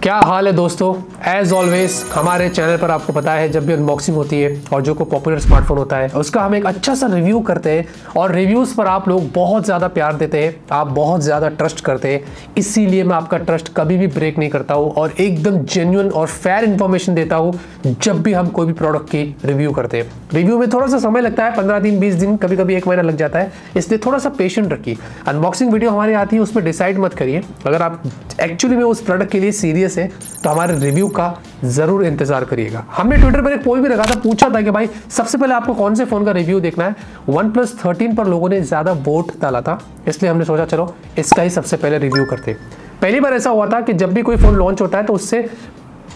क्या हाल है दोस्तों। एज ऑलवेज हमारे चैनल पर आपको पता है जब भी अनबॉक्सिंग होती है और जो कोई पॉपुलर स्मार्टफोन होता है उसका हम एक अच्छा सा रिव्यू करते हैं और रिव्यूज़ पर आप लोग बहुत ज़्यादा प्यार देते हैं, आप बहुत ज़्यादा ट्रस्ट करते हैं। इसीलिए मैं आपका ट्रस्ट कभी भी ब्रेक नहीं करता हूँ और एकदम जेन्युइन और फेयर इन्फॉर्मेशन देता हूँ जब भी हम कोई भी प्रोडक्ट की रिव्यू करते हैं। रिव्यू में थोड़ा सा समय लगता है, 15 दिन 20 दिन, कभी कभी 1 महीना लग जाता है, इसलिए थोड़ा सा पेशेंट रखिए। अनबॉक्सिंग वीडियो हमारी आती है उसमें डिसाइड मत करिए। अगर आप एक्चुअली में उस प्रोडक्ट के लिए सीरियस है तो हमारे रिव्यू का जरूर इंतजार करिएगा। हमने ट्विटर पर एक पोल भी रखा था, पूछा था कि भाई सबसे पहले आपको कौन से फोन का रिव्यू देखना है। OnePlus 13 पर लोगों ने ज्यादा वोट डाला था, इसलिए हमने सोचा चलो इसका ही सबसे पहले रिव्यू करते। पहली बार ऐसा हुआ था कि जब भी कोई फोन लॉन्च होता है तो उससे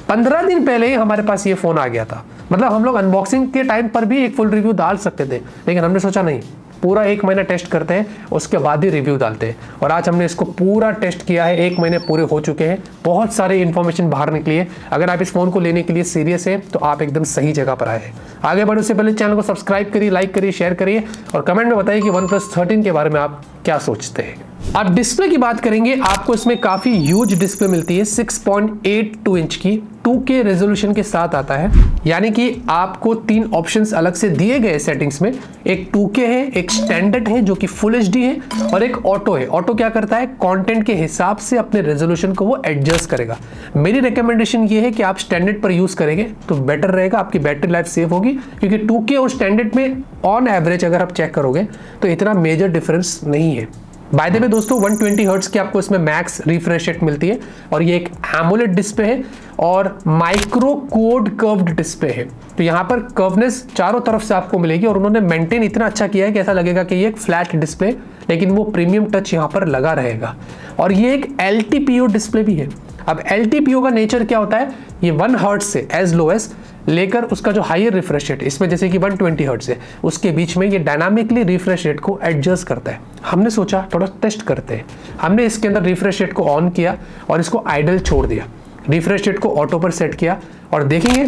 15 दिन पहले ही हमारे पास ये फोन आ गया था। मतलब हम लोग अनबॉक्सिंग के टाइम पर भी एक फुल रिव्यू डाल सकते थे, लेकिन हमने सोचा नहीं, पूरा 1 महीना टेस्ट करते हैं उसके बाद ही रिव्यू डालते हैं। और आज हमने इसको पूरा टेस्ट किया है, 1 महीने पूरे हो चुके हैं, बहुत सारे इन्फॉर्मेशन बाहर निकली है। अगर आप इस फोन को लेने के लिए सीरियस है तो आप एकदम सही जगह पर आए हैं। आगे बढ़ने से पहले चैनल को सब्सक्राइब करिए, लाइक करिए, शेयर करिए और कमेंट में बताइए कि OnePlus 13 के बारे में आप क्या सोचते हैं। अब डिस्प्ले की बात करेंगे, आपको इसमें काफी ह्यूज डिस्प्ले मिलती है, 6.82 इंच की 2K रेजोल्यूशन के साथ आता है। यानी कि आपको 3 ऑप्शंस अलग से दिए गए सेटिंग्स में, एक 2K है, एक स्टैंडर्ड है जो कि फुल HD है और एक ऑटो है। ऑटो क्या करता है, कंटेंट के हिसाब से अपने रेजोल्यूशन को वो एडजस्ट करेगा। मेरी रिकमेंडेशन ये है कि आप स्टैंडर्ड पर यूज करेंगे तो बेटर रहेगा, आपकी बैटरी लाइफ सेव होगी, क्योंकि 2K और स्टैंडर्ड में ऑन एवरेज अगर आप चेक करोगे तो इतना मेजर डिफरेंस नहीं है। बाय द वे दोस्तों 120 हर्ट्ज की आपको इसमें मैक्स रिफ्रेश रेट मिलती है और ये एक एमोलेड डिस्प्ले है और माइक्रो कोड कर्व्ड डिस्प्ले है। तो यहाँ पर कर्वनेस चारों तरफ से आपको मिलेगी और उन्होंने मेंटेन इतना अच्छा किया है कि ऐसा लगेगा कि ये एक फ्लैट डिस्प्ले, लेकिन वो प्रीमियम टच यहाँ पर लगा रहेगा। और ये एक LTPO डिस्प्ले भी है। अब LTPO का नेचर क्या होता है, ये 1 हर्ट्ज से एज लो एज लेकर उसका जो हायर रिफ्रेश रेट, इसमें जैसे कि 120 हर्ट्ज है, उसके बीच में ये डायनामिकली रिफ्रेश रेट को एडजस्ट करता है। हमने सोचा थोड़ा टेस्ट करते हैं, हमने इसके अंदर रिफ्रेश रेट को ऑन किया और इसको आइडल छोड़ दिया, रिफ्रेश रेट को ऑटो पर सेट किया और देखेंगे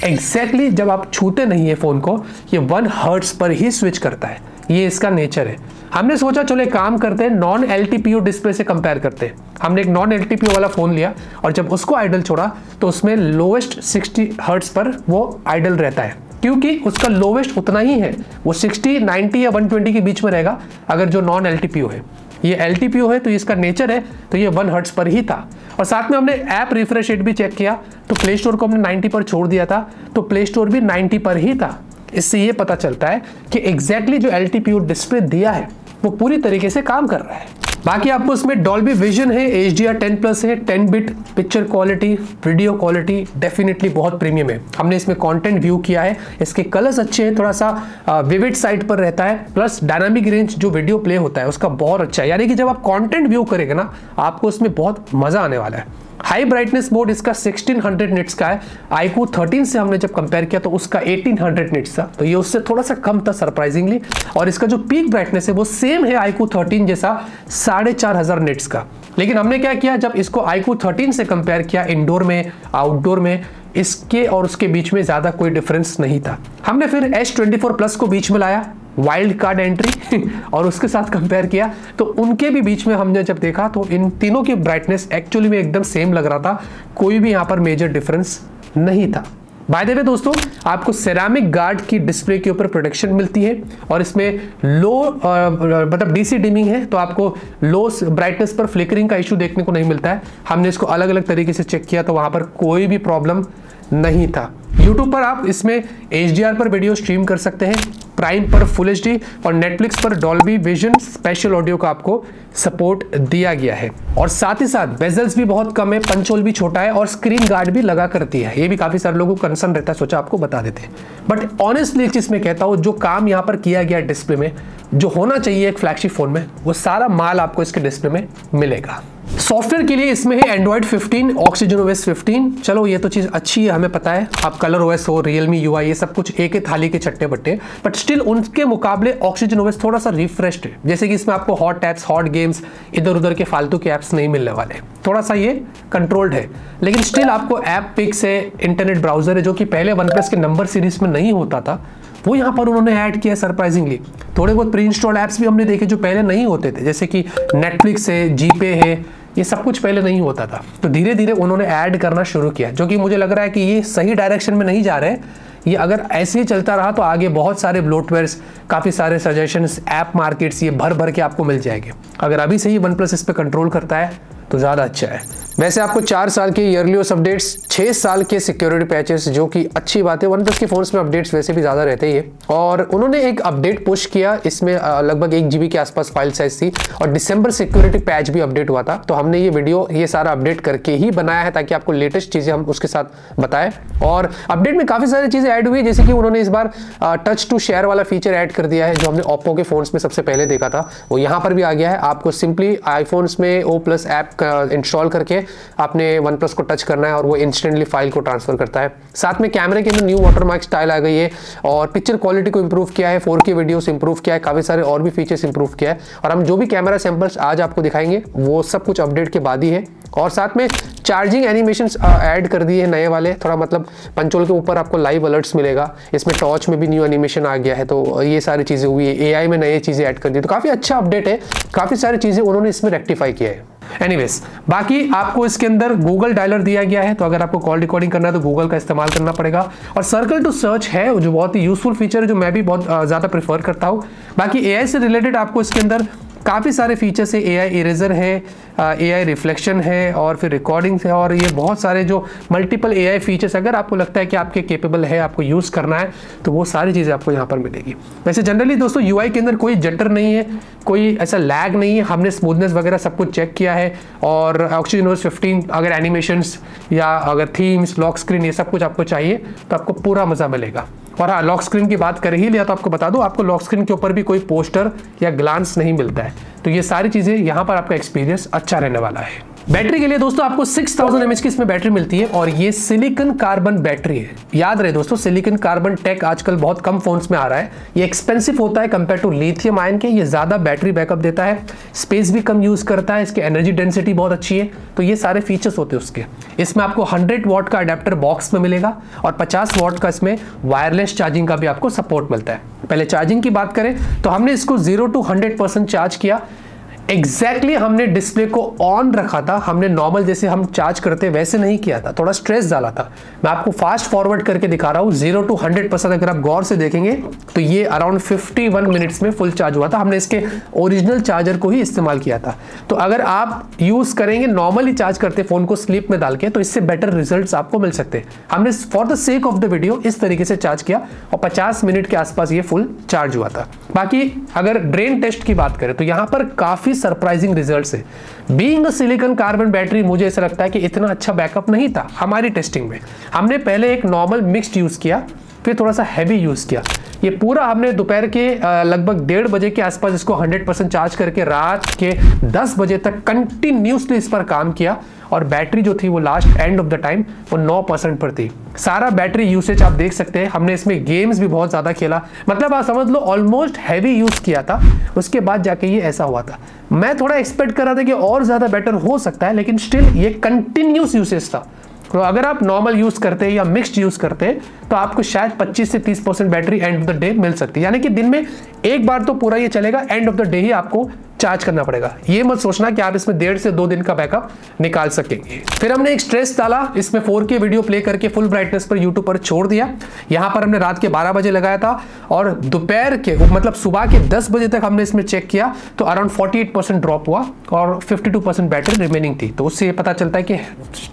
एग्जैक्टली जब आप छूते नहीं है फोन को, ये 1 हर्ट्ज पर ही स्विच करता है। ये इसका नेचर है। हमने सोचा चलो एक काम करते हैं, नॉन LTPO डिस्प्ले से कंपेयर करते हैं। हमने एक नॉन LTPO वाला फोन लिया और जब उसको आइडल छोड़ा तो उसमें लोवेस्ट 60 हर्ट्ज पर वो आइडल रहता है, क्योंकि उसका लोवेस्ट उतना ही है, वो 60, 90 या 120 के बीच में रहेगा अगर जो नॉन LTPO है। ये LTPO है तो इसका नेचर है, तो ये 1 हर्ट्ज पर ही था। और साथ में हमने ऐप रिफ्रेश रेट भी चेक किया तो प्ले स्टोर को हमने 90 पर छोड़ दिया था, तो प्ले स्टोर भी 90 पर ही था। इससे ये पता चलता है कि एग्जैक्टली जो LTPO डिस्प्ले दिया है वो पूरी तरीके से काम कर रहा है। बाकी आपको इसमें डॉल्बी विजन है, HDR10+ है, 10 bit picture quality, video quality definitely बहुत प्रीमियम है। हमने इसमें कंटेंट व्यू किया है, इसके कलर्स अच्छे हैं, थोड़ा सा विविड साइड पर रहता है, प्लस डायनामिक रेंज जो वीडियो प्ले होता है उसका बहुत अच्छा है। यानी कि जब आप कंटेंट व्यू करेंगे ना, आपको इसमें बहुत मजा आने वाला है। हाई ब्राइटनेस मोड इसका 1600 निट्स का है। iQOO 13 से हमने जब कंपेयर किया तो उसका 1800 निट्स था, तो ये उससे थोड़ा सा कम था सरप्राइजिंगली। और इसका जो पीक ब्राइटनेस है वो सेम है iQOO 13 जैसा 4500 निट्स का। लेकिन हमने क्या किया, जब इसको iQOO 13 से कंपेयर किया इंडोर में, आउटडोर में, इसके और उसके बीच में ज्यादा कोई डिफरेंस नहीं था। हमने फिर S24+ को बीच में लाया, वाइल्ड कार्ड एंट्री और उसके साथ कंपेयर किया तो उनके भी बीच में हमने जब देखा तो इन तीनों की ब्राइटनेस एक्चुअली में एकदम सेम लग रहा था, कोई भी यहाँ पर मेजर डिफरेंस नहीं था। बाय द वे दोस्तों आपको सेरामिक गार्ड की डिस्प्ले के ऊपर प्रोटेक्शन मिलती है और इसमें लो मतलब DC डिमिंग है, तो आपको लो ब्राइटनेस पर फ्लिकरिंग का इशू देखने को नहीं मिलता है। हमने इसको अलग अलग तरीके से चेक किया तो वहां पर कोई भी प्रॉब्लम नहीं था। YouTube पर आप इसमें HDR पर वीडियो स्ट्रीम कर सकते हैं, प्राइम पर फुल HD और Netflix पर डॉल्बी विजन स्पेशल ऑडियो का आपको सपोर्ट दिया गया है। और साथ ही साथ बेजल्स भी बहुत कम है, पंच होल भी छोटा है और स्क्रीन गार्ड भी लगा करती है। ये भी काफी सारे लोगों को कंसर्न रहता है, सोचा आपको बता देते हैं। बट ऑनेस्टली एक चीज मैं कहता हूँ, जो काम यहाँ पर किया गया डिस्प्ले में, जो होना चाहिए एक फ्लैगशिप फोन में, वो सारा माल आपको इसके डिस्प्ले में मिलेगा। सॉफ्टवेयर के लिए इसमें है Android 15, OxygenOS 15। चलो ये तो चीज अच्छी है, हमें पता है। आप ColorOS हो, Realme UI, ये सब कुछ एक ही थाली के चट्टे बट्टे, बट स्टिल उनके मुकाबले OxygenOS थोड़ा सा रिफ्रेश्ड है। जैसे कि इसमें आपको हॉट एप्स, हॉट गेम्स, इधर उधर के फालतू के एप्स नहीं मिलने वाले, थोड़ा सा ये कंट्रोल्ड है। लेकिन स्टिल आपको ऐप पिक्स है, इंटरनेट ब्राउजर है, जो कि पहले OnePlus के नंबर सीरीज में नहीं होता था, वो यहाँ पर उन्होंने ऐड किया सरप्राइजिंगली। थोड़े बहुत प्री इंस्टॉल्ड ऐप्स भी हमने देखे जो पहले नहीं होते थे, जैसे कि नेटफ्लिक्स है, जीपे है, ये सब कुछ पहले नहीं होता था। तो धीरे धीरे उन्होंने ऐड करना शुरू किया, जो कि मुझे लग रहा है कि ये सही डायरेक्शन में नहीं जा रहे। ये अगर ऐसे ही चलता रहा तो आगे बहुत सारे ब्लोटवेयर्स, काफ़ी सारे सजेशंस, ऐप मार्केट्स ये भर भर के आपको मिल जाएंगे। अगर अभी से ही OnePlus इस पर कंट्रोल करता है तो ज़्यादा अच्छा है। वैसे आपको 4 साल के ईयरली OS अपडेट्स, 6 साल के सिक्योरिटी पैचेस, जो कि अच्छी बात है। OnePlus के फोन्स में अपडेट्स वैसे भी ज़्यादा रहते ही है। और उन्होंने एक अपडेट पुश किया, इसमें लगभग 1 GB के आसपास फाइल साइज थी, और दिसंबर सिक्योरिटी पैच भी अपडेट हुआ था। तो हमने ये वीडियो ये सारा अपडेट करके ही बनाया है, ताकि आपको लेटेस्ट चीज़ें हम उसके साथ बताएं। और अपडेट में काफ़ी सारी चीज़ें ऐड हुई, जैसे कि उन्होंने इस बार टच टू शेयर वाला फीचर ऐड कर दिया है, जो हमने ओप्पो के फोन्स में सबसे पहले देखा था, वो यहाँ पर भी आ गया है। आपको सिंपली आईफोन्स में O+ ऐप इंस्टॉल करके आपने OnePlus को टच करना है और वो इंस्टेंटली फाइल को ट्रांसफर करता है। साथ में कैमरे के अंदर न्यू वाटरमार्क स्टाइल आ गई है, और पिक्चर क्वालिटी को इंप्रूव किया है, 4K वीडियोस इंप्रूव किया है, काफ़ी सारे और भी फीचर्स इंप्रूव किया है। और हम जो भी कैमरा सैंपल्स आज आपको दिखाएंगे वो सब कुछ अपडेट के बाद ही है। और साथ में चार्जिंग एनिमेशंस ऐड कर दिए हैं नए वाले, थोड़ा मतलब पंचोल के ऊपर आपको लाइव अलर्ट्स मिलेगा। इसमें टॉर्च में भी न्यू एनिमेशन आ गया है, तो ये सारी चीज़ें हुई है। AI में नई चीज़ें ऐड कर दी, तो काफ़ी अच्छा अपडेट है। काफ़ी सारी चीज़ें उन्होंने इसमें रेक्टिफाई किया है। एनीवेज, बाकी आपको इसके अंदर गूगल डायलर दिया गया है, तो अगर आपको कॉल रिकॉर्डिंग करना है तो गूगल का इस्तेमाल करना पड़ेगा। और सर्कल टू सर्च है, जो बहुत ही यूजफुल फीचर है, जो मैं भी बहुत ज़्यादा प्रेफर करता हूँ। बाकी AI से रिलेटेड आपको इसके अंदर काफ़ी सारे फीचर्स है। AI इरेजर है, AI रिफ्लेक्शन है, और फिर रिकॉर्डिंग है, और ये बहुत सारे जो मल्टीपल AI फीचर्स, अगर आपको लगता है कि आपके केपेबल है, आपको यूज़ करना है, तो वो सारी चीज़ें आपको यहाँ पर मिलेगी। वैसे जनरली दोस्तों UI के अंदर कोई जटर नहीं है, कोई ऐसा लैग नहीं है। हमने स्मूथनेस वगैरह सब कुछ चेक किया है। और ऑक्सीजन 15 अगर एनिमेशंस या अगर थीम्स, लॉक स्क्रीन, ये सब कुछ आपको चाहिए तो आपको पूरा मज़ा मिलेगा। और हाँ, लॉक स्क्रीन की बात कर ही लिया तो आपको बता दूं, आपको लॉक स्क्रीन के ऊपर भी कोई पोस्टर या ग्लांस नहीं मिलता है। तो ये सारी चीज़ें यहाँ पर आपका एक्सपीरियंस अच्छा रहने वाला है। बैटरी के लिए दोस्तों आपको 6000 mAh की इसमें बैटरी मिलती है, और ये सिलिकॉन कार्बन बैटरी है। याद रहे दोस्तों, सिलिकॉन कार्बन टेक आजकल बहुत कम फोन्स में आ रहा है। ये एक्सपेंसिव होता है कंपेयर टू लिथियम आयन के। ये ज़्यादा बैटरी बैकअप देता है, स्पेस भी कम यूज़ करता है, इसकी एनर्जी डेंसिटी बहुत अच्छी है। तो ये सारे फीचर्स होते हैं उसके। इसमें आपको 100 वाट का अडेप्टर बॉक्स में मिलेगा, और 50 वाट का इसमें वायरलेस चार्जिंग का भी आपको सपोर्ट मिलता है। पहले चार्जिंग की बात करें तो हमने इसको 0 to 100% चार्ज किया। एग्जैक्टली हमने डिस्प्ले को ऑन रखा था, हमने नॉर्मल जैसे हम चार्ज करते वैसे नहीं किया था, थोड़ा स्ट्रेस डाला था। मैं आपको फास्ट फॉरवर्ड करके दिखा रहा हूँ। 0 to 100% अगर आप गौर से देखेंगे तो ये अराउंड 51 मिनट्स में फुल चार्ज हुआ था। हमने इसके ओरिजिनल चार्जर को ही इस्तेमाल किया था। तो अगर आप यूज करेंगे नॉर्मली चार्ज करते फोन को स्लीप में डाल के, तो इससे बेटर रिजल्ट्स आपको मिल सकते हैं। हमने for the sake of the video इस तरीके से चार्ज किया, और 50 मिनट के आसपास ये फुल चार्ज हुआ था। बाकी अगर ड्रेन टेस्ट की बात करें तो यहाँ पर काफी सरप्राइजिंग रिजल्ट्स है। Being a silicon carbon battery, मुझे ऐसा लगता है कि इतना अच्छा बैकअप नहीं था हमारी टेस्टिंग में। हमने पहले एक नॉर्मल मिक्स्ड यूज किया, फिर थोड़ा सा हैवी यूज किया। ये पूरा हमने दोपहर के लगभग 1:30 बजे के आसपास इसको 100% चार्ज करके रात के 10 बजे तक कंटिन्यूसली इस पर काम किया, और बैटरी जो थी वो last end of the time वो 9% पर थी। सारा बैटरी यूसेज आप देख सकते हैं। हमने इसमें गेम्स भी बहुत ज़्यादा खेला, मतलब आप समझ लो ऑलमोस्ट हैवी यूज़ किया था, उसके बाद जाके ये ऐसा हुआ था। मैं थोड़ा एक्सपेक्ट कर रहा था कि और ज़्यादा बेटर हो सकता है, लेकिन स्टिल ये कंटिन्यूस यूसेज था। तो अगर आप नॉर्मल यूज़ करते हैं या मिक्स्ड यूज़ करते हैं तो आपको शायद 25 से 30% battery end of the day meal सकती है। यानी कि दिन में एक बार तो पूरा ये चलेगा, एंड ऑफ द डे ही आपको चार्ज करना पड़ेगा। ये मत सोचना कि आप इसमें 1.5 से 2 दिन का बैकअप निकाल सकेंगे। फिर हमने एक स्ट्रेस डाला, इसमें 4K वीडियो प्ले करके फुल ब्राइटनेस पर यूट्यूब पर छोड़ दिया। यहाँ पर हमने रात के 12 बजे लगाया था, और दोपहर के मतलब सुबह के 10 बजे तक हमने इसमें चेक किया तो अराउंड 48% ड्रॉप हुआ, और 52% बैटरी रिमेनिंग थी। तो उससे ये पता चलता है कि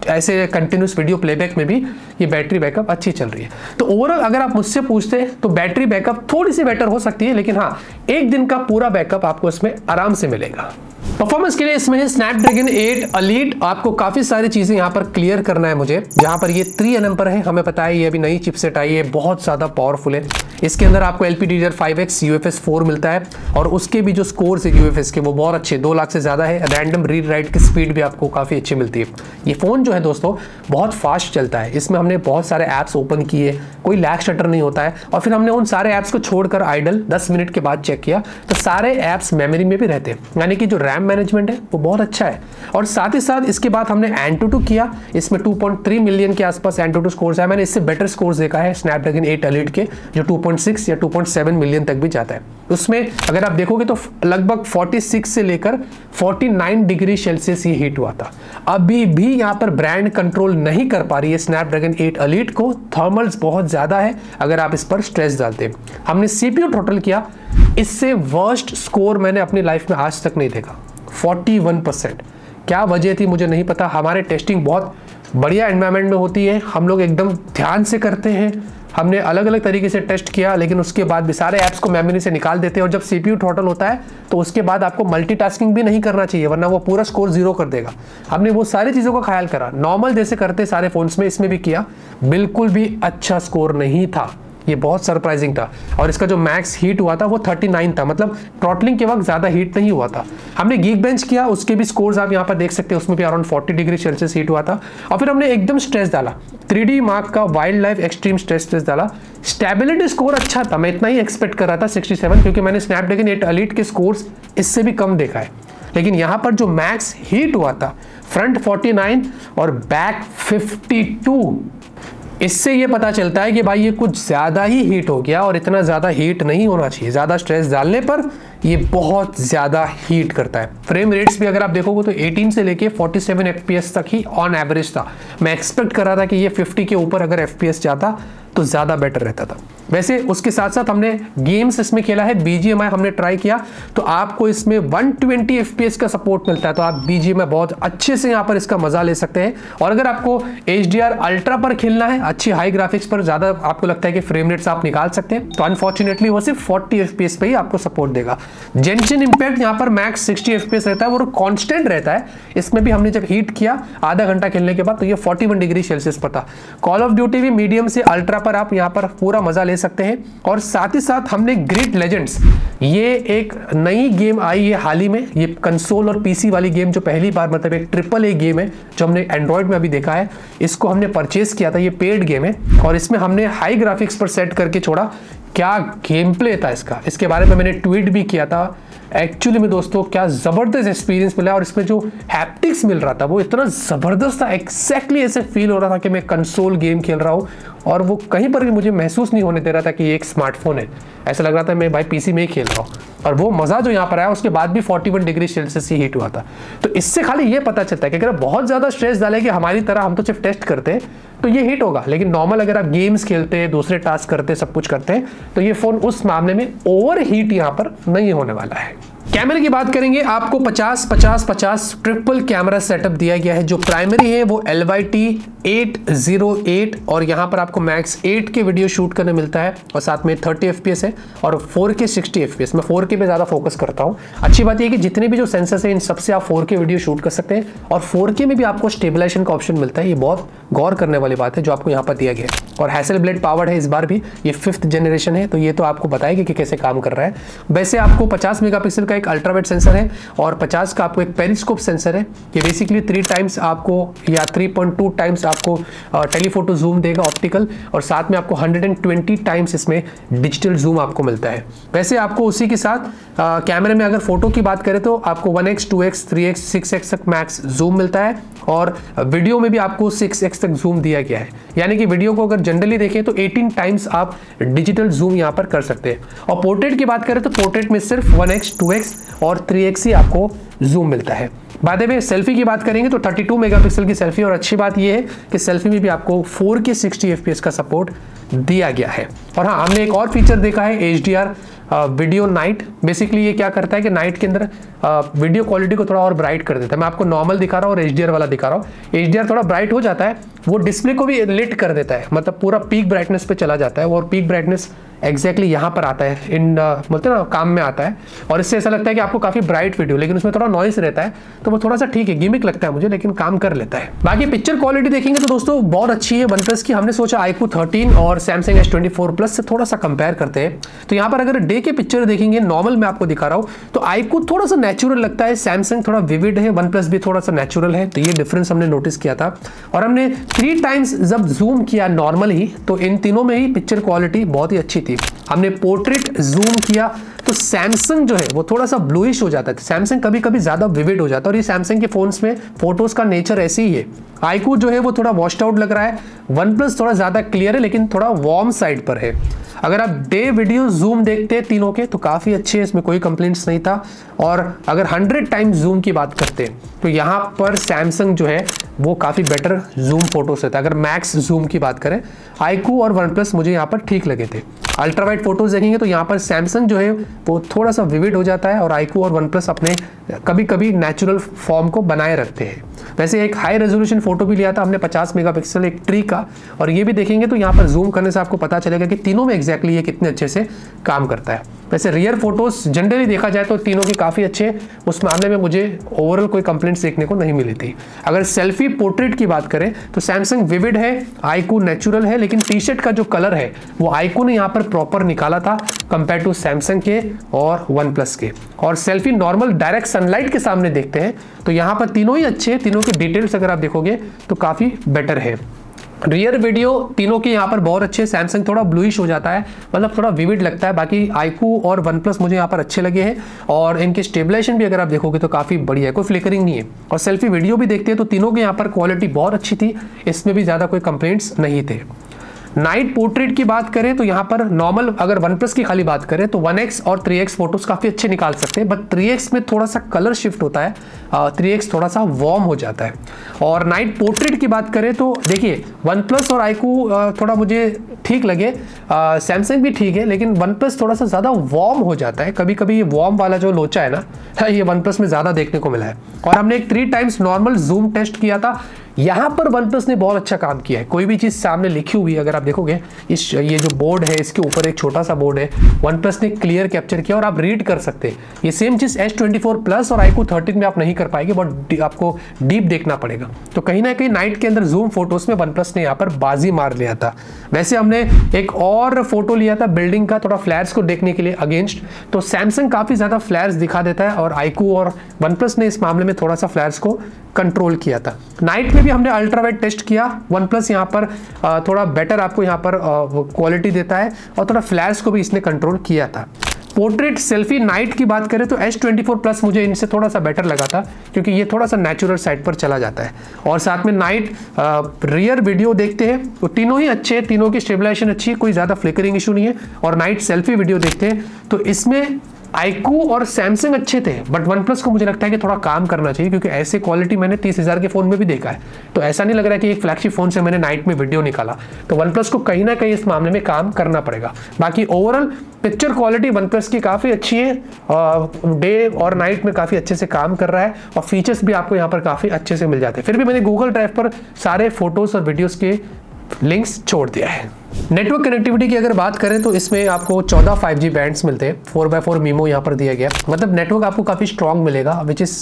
ऐसे कंटिन्यूस वीडियो प्लेबैक में भी ये बैटरी बैकअप अच्छी चल रही है। तो ओवरऑल अगर आप मुझसे पूछते हैं तो बैटरी बैकअप थोड़ी सी बेटर हो सकती है, लेकिन हाँ, एक दिन का पूरा बैकअप आपको इसमें आराम से मिलेगा। परफॉर्मेंस के लिए इसमें है स्नैपड्रैगन 8 एलीट। आपको काफी सारी चीजें यहाँ पर क्लियर करना है मुझे, जहां पर ये 3nm पर है। हमें पता है ये अभी नई चिपसेट आई है, बहुत ज्यादा पावरफुल है। इसके अंदर आपको LPDDR5X UFS 4 मिलता है, और उसके भी जो स्कोर्स है UFS के वो बहुत अच्छे, 2 लाख से ज्यादा है। रैंडम रीड राइट की स्पीड भी आपको काफी अच्छी मिलती है। ये फोन जो है दोस्तों बहुत फास्ट चलता है। इसमें हमने बहुत सारे ऐप्स ओपन किए, कोई लैग शटर नहीं होता है, और फिर हमने उन सारे ऐप्स को छोड़कर आइडल 10 मिनट के बाद चेक किया तो सारे ऐप्स मेमोरी में भी रहते थे, यानी कि जो रैम मैनेजमेंट है वो बहुत अच्छा है। और साथ ही साथ इसके बाद हमने एंटूटू किया, इसमें 2.3 मिलियन के आसपास एंटूटू स्कोर्स है। मैंने इससे बेटर स्कोर्स देखा है स्नैपड्रैगन 8 एलीट के, जो 2.6 या 2.7 मिलियन तक भी जाता है। उसमें अगर आप देखोगे तो लगभग 46 से लेकर 49 डिग्री सेल्सियस ये हीट हुआ था। अभी भी यहाँ पर ब्रांड कंट्रोल नहीं कर पा रही है स्नैपड्रैगन 8 एलीट को, थर्मल्स बहुत ज्यादा है अगर आप इस पर स्ट्रेस डालते हैं। हमने सीपीयू थ्रॉटल किया, इससे वर्स्ट स्कोर मैंने अपनी लाइफ में आज तक नहीं देखा, 41%। क्या वजह थी मुझे नहीं पता। हमारे टेस्टिंग बहुत बढ़िया एनवायरनमेंट में होती है, हम लोग एकदम ध्यान से करते हैं, हमने अलग अलग तरीके से टेस्ट किया, लेकिन उसके बाद भी सारे ऐप्स को मेमोरी से निकाल देते हैं। और जब सीपीयू थ्रॉटल होता है तो उसके बाद आपको मल्टीटास्किंग भी नहीं करना चाहिए, वरना वो पूरा स्कोर 0 कर देगा। हमने वो सारी चीज़ों का ख्याल करा, नॉर्मल जैसे करते सारे फोन्स में, इसमें भी किया, बिल्कुल भी अच्छा स्कोर नहीं था। ये बहुत सरप्राइजिंग था। और इसका जो मैक्स हीट हुआ था वो 39 था, मतलब थ्रॉटलिंग के वक्त ज़्यादा हीट नहीं हुआ था। हमने गीक बेंच किया, उसके भी स्कोर्स आप यहाँ पर देख सकते हैं, उसमें भी अराउंड 40 डिग्री सेल्सियस हीट हुआ था। और फिर हमने एकदम स्ट्रेस डाला, 3D मार्क का वाइल्ड लाइफ एक्सट्रीम स्ट्रेस डाला। स्टेबिलिटी स्कोर अच्छा था, मैं इतना ही एक्सपेक्ट कर रहा था 67, क्योंकि मैंने स्नैपड्रैगन 8 एलीट के स्कोर्स इससे भी कम देखा है। लेकिन यहाँ पर जो मैक्स हीट हुआ था, फ्रंट 49 और बैक 52, इससे ये पता चलता है कि भाई ये कुछ ज़्यादा ही हीट हो गया, और इतना ज़्यादा हीट नहीं होना चाहिए। ज़्यादा स्ट्रेस डालने पर ये बहुत ज़्यादा हीट करता है। फ्रेम रेट्स भी अगर आप देखोगे तो 18 से लेके 47 FPS तक ही ऑन एवरेज था। मैं एक्सपेक्ट कर रहा था कि ये 50 के ऊपर अगर FPS जाता तो ज़्यादा बेटर रहता था। वैसे उसके साथ साथ हमने गेम्स इसमें खेला है, BGMI हमने ट्राई किया, तो आपको इसमें 120 FPS का सपोर्ट मिलता है, तो आप BGMI बहुत अच्छे से यहाँ पर इसका मजा ले सकते हैं। और अगर आपको HDR अल्ट्रा पर खेलना है, अच्छी हाई ग्राफिक्स पर, ज़्यादा आपको लगता है कि फ्रेम रेट्स आप निकाल सकते हैं, तो अनफॉर्चुनेटली वो सिर्फ 40 FPS पे ही आपको सपोर्ट देगा। जेंशिन इम्पैक्ट यहाँ पर मैक्स 60 FPS रहता है, वो कॉन्स्टेंट रहता है। इसमें भी हमने जब हीट किया आधा घंटा खेलने के बाद, तो ये 41 डिग्री सेल्सियस पर था। कॉल ऑफ ड्यूटी भी मीडियम से अल्ट्रा पर आप यहाँ पर पूरा मजा ले सकते हैं। और साथ ही साथ हमने ग्रिड लेजेंड्स, ये एक नई गेम आई है हाल ही में, ये कंसोल और पीसी वाली गेम, जो पहली बार मतलब एक AAA गेम है जो हमने एंड्रॉइड में अभी देखा है। इसको हमने परचेज किया था, ये पेड गेम है, और इसमें हमने हाई ग्राफिक्स पर सेट करके छोड़ा। क्या गेम प्ले था इसका, इसके बारे में मैंने ट्वीट भी किया था। एक्चुअली में दोस्तों क्या ज़बरदस्त एक्सपीरियंस मिला, और इसमें जो हैप्टिक्स मिल रहा था वो इतना ज़बरदस्त था, एक्जैक्टली ऐसे फील हो रहा था कि मैं कंसोल गेम खेल रहा हूँ, और वो कहीं पर भी मुझे महसूस नहीं होने दे रहा था कि ये एक स्मार्टफोन है। ऐसा लग रहा था मैं भाई पीसी में ही खेल रहा हूँ। और वो मज़ा जो यहाँ पर आया, उसके बाद भी 41 डिग्री सेल्सियस ही हीट हुआ था। तो इससे खाली ये पता चलता है कि अगर बहुत ज़्यादा स्ट्रेस डालेंगे हमारी तरह, हम तो सिर्फ टेस्ट करते हैं तो ये हीट होगा, लेकिन नॉर्मल अगर आप गेम्स खेलते हैं, दूसरे टास्क करते हैं, सब कुछ करते हैं, तो ये फ़ोन उस मामले में ओवर हीट यहाँ पर नहीं होने वाला है। कैमरे की बात करेंगे, आपको 50-50-50 ट्रिपल कैमरा सेटअप दिया गया है। जो प्राइमरी है वो LYT-808, और यहाँ पर आपको मैक्स 8 के वीडियो शूट करने मिलता है, और साथ में 30 FPS है, और 4K 60 FPS। मैं 4K पे ज़्यादा फोकस करता हूँ। अच्छी बात यह कि जितने भी जो सेंसर्स हैं इन सबसे आप 4K वीडियो शूट कर सकते हैं, और 4K में भी आपको स्टेबलाइजेशन का ऑप्शन मिलता है। ये बहुत गौर करने वाली बात है जो आपको यहाँ पर दिया गया है। और हैसेलब्लेड पावर्ड है इस बार भी, ये 5th जनरेशन है, तो ये तो आपको बताएगी कि कैसे काम कर रहा है। वैसे आपको 50 मेगापिक्सल का एक अल्ट्रावाइड सेंसर है, और 50 का आपको एक पेरिस्कोप सेंसर है। ये बेसिकली 3 टाइम्स आपको, या 3.2 टाइम्स आपको टेलीफोटो जूम देगा ऑप्टिकल, और साथ में आपको 120 टाइम्स इसमें डिजिटल जूम आपको मिलता है। वैसे आपको उसी के साथ कैमरे में अगर फोटो की बात करें तो आपको 1x 2x 3x 6x तक मैक्स जूम मिलता है, और वीडियो में भी आपको 6x तक जूम दिया गया है। यानी कि वीडियो को अगर जनरली देखें तो 18 टाइम्स आप डिजिटल जूम यहाँ पर कर सकते हैं। और पोर्ट्रेट की बात करें तो पोर्ट्रेट में सिर्फ 1x 2x और 3x ही आपको जूम मिलता है। बाद में सेल्फी की बात करेंगे तो 32 मेगापिक्सल की सेल्फी, और अच्छी बात यह है कि सेल्फी में भी आपको 4K 60 FPS का सपोर्ट दिया गया है। और हाँ, हमने एक और फीचर देखा है, HDR वीडियो नाइट। बेसिकली ये क्या करता है कि नाइट के अंदर वीडियो क्वालिटी को थोड़ा और ब्राइट कर देता है। मैं आपको नॉर्मल दिखा रहा हूँ और HDR वाला दिखा रहा हूँ। HDR थोड़ा ब्राइट हो जाता है, वो डिस्प्ले को भी लिट कर देता है, मतलब पूरा पीक ब्राइटनेस पे चला जाता है, और पीक ब्राइटनेस एक्जैक्टली यहाँ पर आता है, इन बोलते हैं ना काम में आता है, और इससे ऐसा लगता है कि आपको काफ़ी ब्राइट वीडियो, लेकिन उसमें थोड़ा नॉइस रहता है, तो वो थोड़ा सा ठीक है, गिमिक लगता है मुझे, लेकिन काम कर लेता है। बाकी पिक्चर क्वालिटी देखेंगे तो दोस्तों बहुत अच्छी है OnePlus की। हमने सोचा iQOO 13 और Samsung S24 Plus से थोड़ा सा कंपेयर करते हैं। तो यहाँ पर अगर डे के पिक्चर देखेंगे, नॉर्मल मैं आपको दिखा रहा हूँ, तो iQOO थोड़ा सा नेचुरल लगता है, Samsung थोड़ा विविड है, OnePlus भी थोड़ा सा नेचुरल है, तो ये डिफरेंस हमने नोटिस किया था। और हमने 3 टाइम्स जब जूम किया नॉर्मल ही, तो इन तीनों में ही पिक्चर क्वालिटी बहुत ही अच्छी थी। हमने पोर्ट्रेट जूम किया तो सैमसंग जो है वो थोड़ा सा ब्लूइश हो जाता है, सैमसंग कभी कभी ज़्यादा विविड हो जाता है, और ये सैमसंग के फोन्स में फोटोज़ का नेचर ऐसे ही है। iQOO जो है वो थोड़ा वॉश्ड आउट लग रहा है, वन प्लस थोड़ा ज़्यादा क्लियर है लेकिन थोड़ा वार्म साइड पर है। अगर आप डे वीडियो जूम देखते हैं तीनों के तो काफ़ी अच्छे हैं, इसमें कोई कंप्लेंट्स नहीं था। और अगर 100 टाइम्स जूम की बात करते हैं तो यहाँ पर सैमसंग जो है वो काफ़ी बेटर जूम फोटोज रहता है। अगर मैक्स जूम की बात करें, iQOO और वन प्लस मुझे यहाँ पर ठीक लगे थे। अल्ट्रा वाइड फोटोज देखेंगे तो यहाँ पर सैमसंग जो है वो थोड़ा सा विविड हो जाता है, और iQOO और वन प्लस अपने कभी कभी नेचुरल फॉर्म को बनाए रखते हैं। वैसे एक हाई रेजोल्यूशन फोटो भी लिया था हमने 50 मेगापिक्सल एक ट्री का, और ये भी देखेंगे तो यहाँ पर जूम करने से आपको पता चलेगा कि तीनों में एग्जैक्टली ये कितने अच्छे से काम करता है। वैसे रियर फोटोज जनरली देखा जाए तो तीनों की काफ़ी अच्छे, उस मामले में मुझे ओवरऑल कोई कंप्लेंट्स देखने को नहीं मिली थी। अगर सेल्फी पोर्ट्रेट की बात करें तो सैमसंग विविड है, iQOO नेचुरल है, लेकिन टी शर्ट का जो कलर है वो iQOO ने यहाँ पर प्रॉपर निकाला था कंपेयर टू सैमसंग के और वन प्लस के। और सेल्फी नॉर्मल डायरेक्ट सनलाइट के सामने देखते हैं तो यहाँ पर तीनों ही अच्छे, तीनों के डिटेल्स अगर आप देखोगे तो काफ़ी बेटर है। रियर वीडियो तीनों के यहाँ पर बहुत अच्छे, सैमसंग थोड़ा ब्लूइश हो जाता है, मतलब थोड़ा विविड लगता है, बाकी iQOO और वन प्लस मुझे यहाँ पर अच्छे लगे हैं। और इनके स्टेबलाइजेशन भी अगर आप देखोगे तो काफ़ी बढ़िया है, कोई फ्लिकरिंग नहीं है। और सेल्फी वीडियो भी देखते हैं तो तीनों के यहाँ पर क्वालिटी बहुत अच्छी थी, इसमें भी ज़्यादा कोई कंप्लेंट्स नहीं थे। नाइट पोर्ट्रेट की बात करें तो यहाँ पर नॉर्मल अगर वन प्लस की खाली बात करें तो 1x और 3x फोटोज काफ़ी अच्छे निकाल सकते हैं, बट 3x में थोड़ा सा कलर शिफ्ट होता है, 3x थोड़ा सा वार्म हो जाता है। और नाइट पोर्ट्रेट की बात करें तो देखिए वन प्लस और iQOO थोड़ा मुझे ठीक लगे, सैमसंग भी ठीक है, लेकिन वन प्लस थोड़ा सा ज़्यादा वार्म हो जाता है। कभी कभी ये वार्म वाला जो लोचा है ना, ये वन प्लस में ज़्यादा देखने को मिला है। और हमने एक 3 टाइम्स नॉर्मल जूम टेस्ट किया था, यहाँ पर वन प्लस ने बहुत अच्छा काम किया है। कोई भी चीज़ सामने लिखी हुई है अगर आप देखोगे, ये जो बोर्ड है इसके ऊपर एक छोटा सा बोर्ड है, वन प्लस ने क्लियर कैप्चर किया और आप रीड कर सकते हैं। ये सेम चीज़ S24 प्लस और iQOO 13 में आप नहीं कर पाएंगे, बट आपको डीप देखना पड़ेगा। तो कहीं ना कहीं नाइट के अंदर जूम फोटोज में वन प्लस ने यहाँ पर बाजी मार लिया था। वैसे हमने एक और फोटो लिया था बिल्डिंग का, थोड़ा फ्लैर्स को देखने के लिए अगेंस्ट, तो सैमसंग काफ़ी ज़्यादा फ्लैर्स दिखा देता है और iQOO और वन प्लस ने इस मामले में थोड़ा सा फ्लैर्स को कंट्रोल किया था। नाइट में भी हमने अल्ट्रा वाइड टेस्ट किया, वन प्लस यहाँ पर थोड़ा बेटर आपको यहाँ पर क्वालिटी देता है, और थोड़ा फ्लैश को भी इसने कंट्रोल किया था। पोर्ट्रेट सेल्फी नाइट की बात करें तो S24 प्लस मुझे इनसे थोड़ा सा बेटर लगा था, क्योंकि ये थोड़ा सा नेचुरल साइड पर चला जाता है। और साथ में नाइट रियर वीडियो देखते हैं तो तीनों ही अच्छे हैं, तीनों की स्टेबलाइजेशन अच्छी है, कोई ज़्यादा फ्लिकरिंग इशू नहीं है। और नाइट सेल्फी वीडियो देखते हैं तो इसमें iQOO और सैमसंग अच्छे थे, बट वन प्लस को मुझे लगता है कि थोड़ा काम करना चाहिए, क्योंकि ऐसे क्वालिटी मैंने 30,000 के फ़ोन में भी देखा है। तो ऐसा नहीं लग रहा है कि एक फ्लैगशिप फ़ोन से मैंने नाइट में वीडियो निकाला। तो वन प्लस को कहीं ना कहीं इस मामले में काम करना पड़ेगा। बाकी overall picture quality one plus की काफ़ी अच्छी है, डे और नाइट में काफ़ी अच्छे से काम कर रहा है, और फीचर्स भी आपको यहाँ पर काफ़ी अच्छे से मिल जाते हैं। फिर भी मैंने गूगल ड्राइव पर सारे फोटोज़ और वीडियोज़ के लिंक्स छोड़ दिया है। नेटवर्क कनेक्टिविटी की अगर बात करें तो इसमें आपको 14 5G बैंड्स मिलते हैं, 4x4 मीमो यहाँ पर दिया गया, मतलब नेटवर्क आपको काफ़ी स्ट्रॉन्ग मिलेगा, विच इज़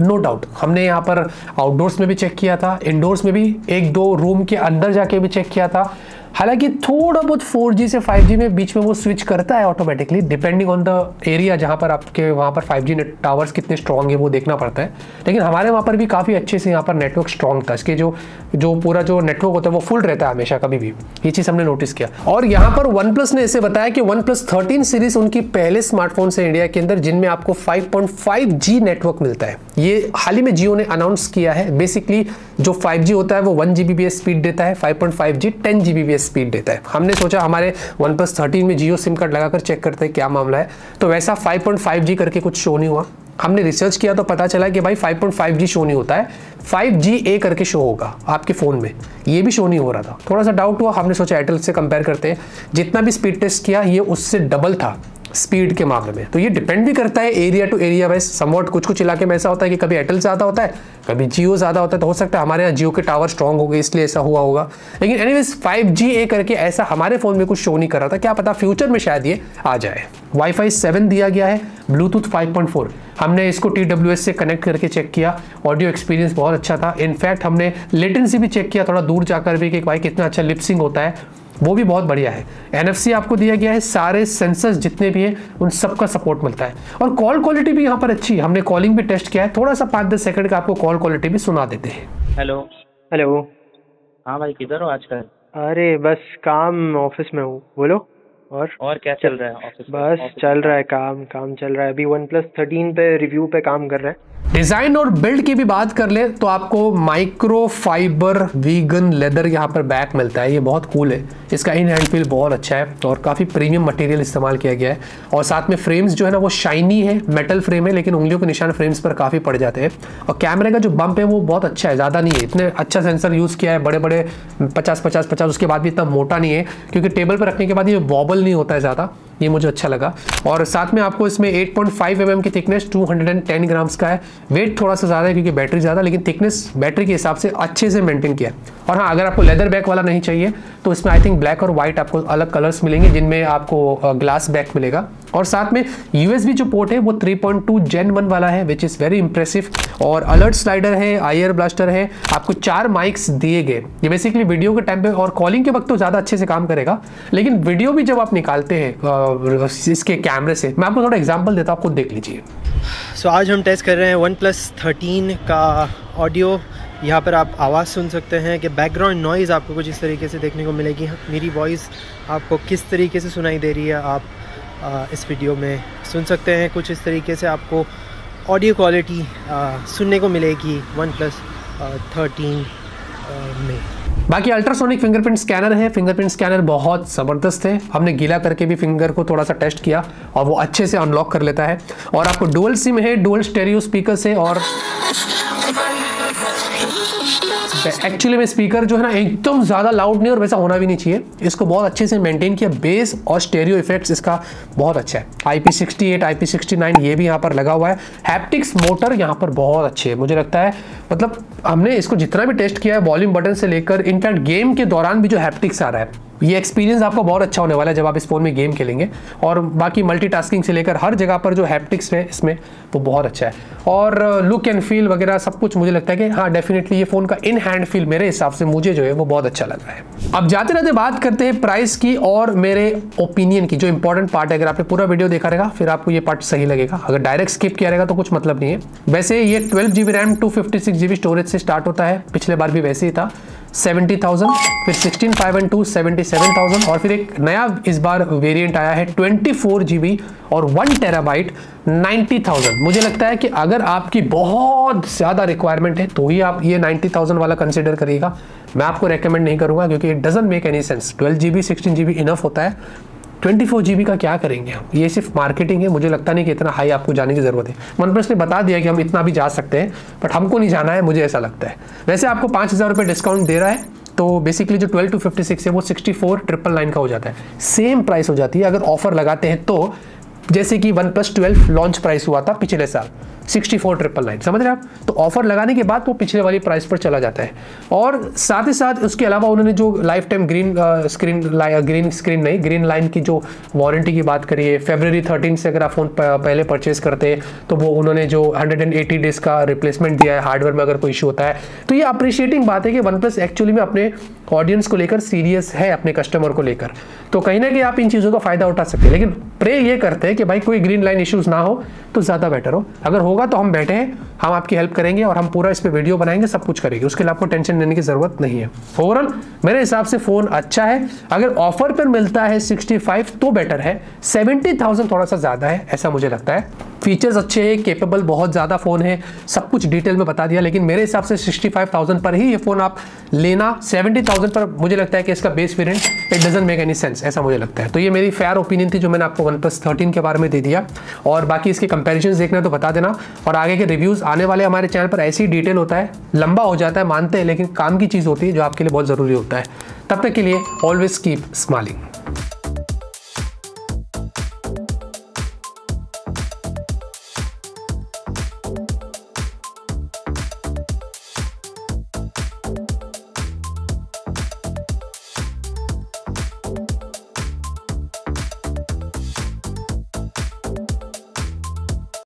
नो डाउट। हमने यहाँ पर आउटडोर्स में भी चेक किया था, इंडोर्स में भी 1-2 रूम के अंदर जाके भी चेक किया था। हालांकि थोड़ा बहुत 4G से 5G में बीच में वो स्विच करता है automatically, depending on the area जहाँ पर आपके वहाँ पर 5G नेट टावर्स कितने स्ट्रॉन्ग है वो देखना पड़ता है। लेकिन हमारे वहाँ पर भी काफ़ी अच्छे से यहाँ पर नेटवर्क स्ट्रॉन्ग था, इसके जो पूरा जो नेटवर्क होता है वो फुल रहता है हमेशा, कभी भी ये चीज़ हमने नोटिस किया। और यहाँ पर वन प्लस ने ऐसे बताया कि वन प्लस 13 सीरीज उनकी पहले स्मार्टफोन से इंडिया के अंदर जिनमें आपको 5.5G नेटवर्क मिलता है। ये हाल ही में जियो ने अनाउंस किया है। बेसिकली जो 5G होता है वो 1 Gbps स्पीड देता है, 5.5G 10 Gbps स्पीड देता है। हमने सोचा हमारे वन प्लस 13 में जियो सिम कार्ड लगाकर चेक करते हैं क्या मामला है, तो वैसा 5.5G करके कुछ शो नहीं हुआ। हमने रिसर्च किया तो पता चला कि भाई 5.5G शो नहीं होता है, 5GA करके शो होगा आपके फ़ोन में, ये भी शो नहीं हो रहा था। थोड़ा सा डाउट हुआ, हमने सोचा एयरटेल से कंपेयर करते हैं, जितना भी स्पीड टेस्ट किया ये उससे डबल था स्पीड के मामले में। तो ये डिपेंड भी करता है area to area wise, somewhat कुछ इलाके में ऐसा होता है कि कभी एयरटेल ज़्यादा होता है, कभी जियो ज़्यादा होता है, तो हो सकता है हमारे यहाँ जियो के टावर स्ट्रॉन्ग हो गए इसलिए ऐसा हुआ होगा। लेकिन एनीवेज 5GA करके ऐसा हमारे फ़ोन में कुछ शो नहीं कर रहा था, क्या पता फ्यूचर में शायद ये आ जाए। वाईफाई 7 दिया गया है, ब्लूटूथ 5.4, हमने इसको TWS से कनेक्ट करके चेक किया, ऑडियो एक्सपीरियंस बहुत अच्छा था। इनफैक्ट हमने लेटेंसी भी चेक किया थोड़ा दूर जाकर भी कि भाई कितना अच्छा लिपसिंग होता है, वो भी बहुत बढ़िया है। NFC आपको दिया गया है, सारे सेंसर्स जितने भी हैं उन सबका सपोर्ट मिलता है। और कॉल क्वालिटी भी यहाँ पर अच्छी है, हमने कॉलिंग भी टेस्ट किया है, थोड़ा सा 5-10 सेकंड का आपको कॉल क्वालिटी भी सुना देते हैं। Hello hello. हाँ भाई, किधर हो आजकल? अरे बस काम ऑफिस में हूँ, बोलो। और क्या चल रहा है ऑफिस? बस चल रहा है, काम चल रहा है। अभी OnePlus 13 पे रिव्यू पे काम कर रहे हैं। डिजाइन और बिल्ड की भी बात कर ले तो आपको माइक्रो फाइबर वीगन लेदर यहाँ पर बैक मिलता है। ये बहुत कूल है, इसका इन हैंड फील बहुत अच्छा है और काफ़ी प्रीमियम मटेरियल इस्तेमाल किया गया है। और साथ में फ्रेम्स जो है ना वो शाइनी है, मेटल फ्रेम है, लेकिन उंगलियों के निशान फ्रेम्स पर काफ़ी पड़ जाते हैं। और कैमरे का जो बम्प है वो बहुत अच्छा है, ज़्यादा नहीं है, इतने अच्छा सेंसर यूज़ किया है, बड़े बड़े 50-50-50, उसके बाद भी इतना मोटा नहीं है क्योंकि टेबल पर रखने के बाद ये वॉबल नहीं होता है ज़्यादा, ये मुझे अच्छा लगा। और साथ में आपको इसमें 8.5 mm की थिकनेस 210 ग्राम्स का है। वेट थोड़ा सा ज़्यादा है क्योंकि बैटरी ज़्यादा, लेकिन थिकनेस बैटरी के हिसाब से अच्छे से मेंटेन किया है। और हाँ, अगर आपको लेदर बैक वाला नहीं चाहिए तो इसमें आई थिंक ब्लैक और वाइट आपको अलग कलर्स मिलेंगे जिनमें आपको ग्लास बैक मिलेगा। और साथ में USB जो पोर्ट है वो 3.2 Gen 1 वाला है, विच इज़ वेरी इंप्रेसिव। और अलर्ट स्लाइडर है, IR ब्लास्टर है, आपको 4 माइक्स दिए गए। ये बेसिकली वीडियो के टाइम पे और कॉलिंग के वक्त तो ज़्यादा अच्छे से काम करेगा, लेकिन वीडियो भी जब आप निकालते हैं इसके कैमरे से, मैं आपको थोड़ा एग्जांपल देता हूँ, आपको देख लीजिए। सो आज हम टेस्ट कर रहे हैं OnePlus 13 का ऑडियो। यहाँ पर आप आवाज़ सुन सकते हैं कि बैकग्राउंड नॉइज़ आपको कुछ इस तरीके से देखने को मिलेगी। मेरी वॉइस आपको किस तरीके से सुनाई दे रही है आप इस वीडियो में सुन सकते हैं। कुछ इस तरीके से आपको ऑडियो क्वालिटी सुनने को मिलेगी OnePlus 13 में। बाकी अल्ट्रासोनिक फिंगरप्रिंट स्कैनर है। फिंगरप्रिंट स्कैनर बहुत ज़बरदस्त है, हमने गीला करके भी फिंगर को थोड़ा सा टेस्ट किया और वो अच्छे से अनलॉक कर लेता है। और आपको डुअल सिम है, डुअल स्टेरियो स्पीकर है। और एक्चुअली में स्पीकर जो है ना एकदम ज़्यादा लाउड नहीं और वैसा होना भी नहीं चाहिए, इसको बहुत अच्छे से मेंटेन किया। बेस और स्टेरियो इफेक्ट्स इसका बहुत अच्छा है। IP68 IP69 ये भी यहाँ पर लगा हुआ है। हैप्टिक्स मोटर यहाँ पर बहुत अच्छे है, मुझे लगता है मतलब हमने इसको जितना भी टेस्ट किया है वॉल्यूम बटन से लेकर इनफैक्ट गेम के दौरान भी जो हैप्टिक्स आ रहा है, ये एक्सपीरियंस आपको बहुत अच्छा होने वाला है जब आप इस फोन में गेम खेलेंगे। और बाकी मल्टीटास्किंग से लेकर हर जगह पर जो हैप्टिक्स है इसमें वो बहुत अच्छा है। और लुक एंड फील वगैरह सब कुछ मुझे लगता है कि हाँ डेफिनेटली ये फ़ोन का इन हैंड फील मेरे हिसाब से मुझे जो है वो बहुत अच्छा लग रहा है। अब जाते रहते बात करते हैं प्राइस की और मेरे ओपिनियन की, जो इंपॉर्टेंट पार्ट है। अगर आपने पूरा वीडियो देखा रहेगा फिर आपको ये पार्ट सही लगेगा, अगर डायरेक्ट स्किप किया रहेगा तो कुछ मतलब नहीं है। वैसे ये 12GB रैम 256GB स्टोरेज से स्टार्ट होता है, पिछले बार भी वैसे ही था 70,000, फिर 16/5 77,000 और फिर एक नया इस बार वेरिएंट आया है 24GB और 1TB 90,000। मुझे लगता है कि अगर आपकी बहुत ज़्यादा रिक्वायरमेंट है तो ही आप ये 90,000 वाला कंसिडर करिएगा। मैं आपको रेकमेंड नहीं करूँगा क्योंकि it doesn't make any sense. 12GB 16GB enough होता है, 24GB का क्या करेंगे हम? ये सिर्फ मार्केटिंग है, मुझे लगता नहीं कि इतना हाई आपको जाने की ज़रूरत है। OnePlus ने बता दिया कि हम इतना भी जा सकते हैं, बट हमको नहीं जाना है, मुझे ऐसा लगता है। वैसे आपको 5,000 रुपये डिस्काउंट दे रहा है तो बेसिकली जो 12 to 56 है वो 64,999 का हो जाता है, सेम प्राइस हो जाती है अगर ऑफर लगाते हैं तो। जैसे कि OnePlus 12 लॉन्च प्राइस हुआ था पिछले साल 64,999, समझ रहे आप? तो ऑफर लगाने के बाद वो पिछले वाली प्राइस पर चला जाता है। और साथ ही साथ उसके अलावा उन्होंने जो लाइफ टाइम ग्रीन लाइन की जो वारंटी की बात करी है, February 13 से अगर आप फ़ोन पहले परचेज करते हैं तो वो उन्होंने जो 180 डेज़ का रिप्लेसमेंट दिया है हार्डवेयर में अगर कोई इशू होता है। तो ये अप्रिशिएटिंग बात है कि OnePlus एक्चुअली में अपने ऑडियंस को लेकर सीरियस है, अपने कस्टमर को लेकर। तो कहीं ना कहीं आप इन चीज़ों का फ़ायदा उठा सकते हैं, लेकिन प्रे ये करते हैं कि भाई कोई ग्रीन लाइन इश्यूज़ ना हो तो ज़्यादा बेटर हो। अगर होगा तो हम बैठे हैं, हम आपकी हेल्प करेंगे और हम पूरा इस पर वीडियो बनाएंगे, सब कुछ करेंगे, उसके लिए आपको टेंशन लेने की ज़रूरत नहीं है। ओवरऑल मेरे हिसाब से फ़ोन अच्छा है। अगर ऑफर पर मिलता है 65 तो बेटर है, 70,000 थोड़ा सा ज़्यादा है ऐसा मुझे लगता है। फीचर्स अच्छे हैं, केपेबल बहुत ज़्यादा फ़ोन है, सब कुछ डिटेल में बता दिया, लेकिन मेरे हिसाब से 65,000 पर ही ये फ़ोन आप लेना। 70,000 पर मुझे लगता है कि इसका base variant it doesn't make any sense, ऐसा मुझे लगता है। तो ये मेरी फेयर ओपिनियन थी जो मैंने आपको OnePlus 13 के बारे में दे दिया। और बाकी इसके कंपैरिजंस देखना है तो बता देना। और आगे के रिव्यूज़ आने वाले हमारे चैनल पर ऐसी डिटेल होता है, लंबा हो जाता है मानते हैं, लेकिन काम की चीज़ होती है जो आपके लिए बहुत ज़रूरी होता है। तब तक के लिए ऑलवेज कीप स्माइलिंग।